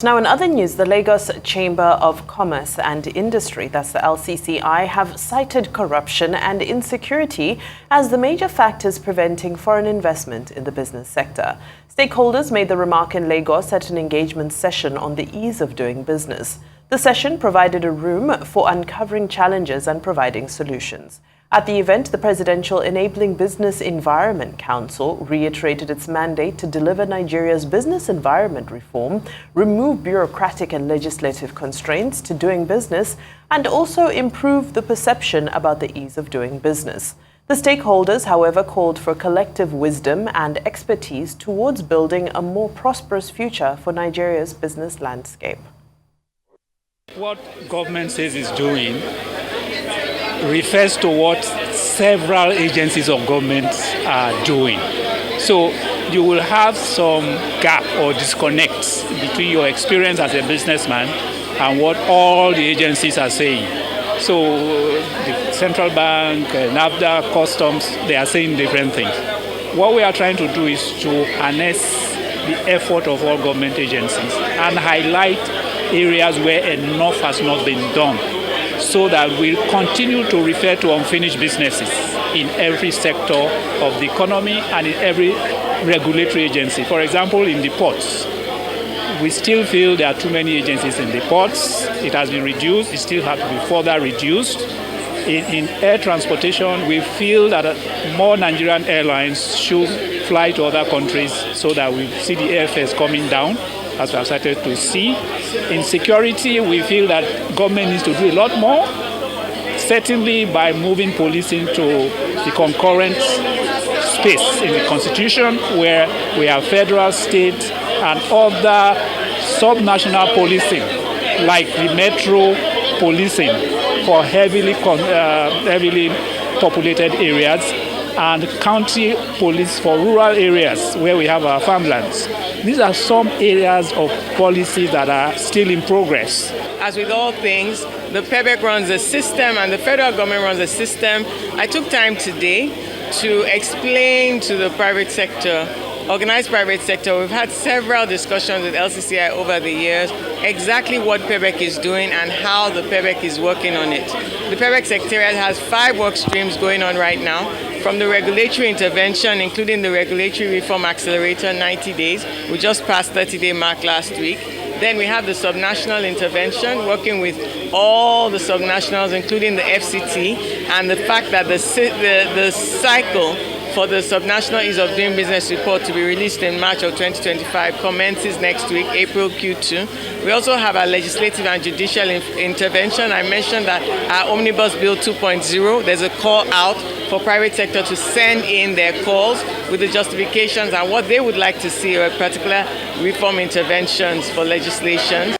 Now, in other news, the Lagos Chamber of Commerce and Industry, that's the LCCI, have cited corruption and insecurity as the major factors preventing foreign investment in the business sector. Stakeholders made the remark in Lagos at an engagement session on the ease of doing business. The session provided a room for uncovering challenges and providing solutions. At the event, the Presidential Enabling Business Environment Council reiterated its mandate to deliver Nigeria's business environment reform, remove bureaucratic and legislative constraints to doing business, and also improve the perception about the ease of doing business. The stakeholders, however, called for collective wisdom and expertise towards building a more prosperous future for Nigeria's business landscape. What government says it's doing refers to what several agencies of government are doing. So you will have some gap or disconnect between your experience as a businessman and what all the agencies are saying. So the central bank, NAFDA, customs, they are saying different things. What we are trying to do is to harness the effort of all government agencies and highlight areas where enough has not been done, so that we'll continue to refer to unfinished businesses in every sector of the economy and in every regulatory agency. For example, in the ports, we still feel there are too many agencies in the ports. It has been reduced. It still has to be further reduced. In air transportation, we feel that more Nigerian airlines should fly to other countries so that we see the airfares coming down, as we have started to see. In security, we feel that government needs to do a lot more, certainly by moving policing to the concurrent space in the Constitution, where we have federal, state, and other subnational policing, like the metro policing for heavily populated areas, and county police for rural areas where we have our farmlands. These are some areas of policies that are still in progress. As with all things, the PEBEC runs a system and the federal government runs a system. I took time today to explain to the private sector, organized private sector. We've had several discussions with LCCI over the years, exactly what PEBEC is doing and how the PEBEC is working on it. The PEBEC Secretariat has 5 work streams going on right now, from the regulatory intervention, including the Regulatory Reform Accelerator, 90 days. We just passed 30-day mark last week. Then we have the subnational intervention, working with all the subnationals, including the FCT, and the fact that the cycle for the subnational ease of doing business report to be released in March of 2025 commences next week, April Q2. We also have our legislative and judicial intervention. I mentioned that our Omnibus Bill 2.0, there's a call out for private sector to send in their calls with the justifications and what they would like to see, or particular reform interventions for legislation.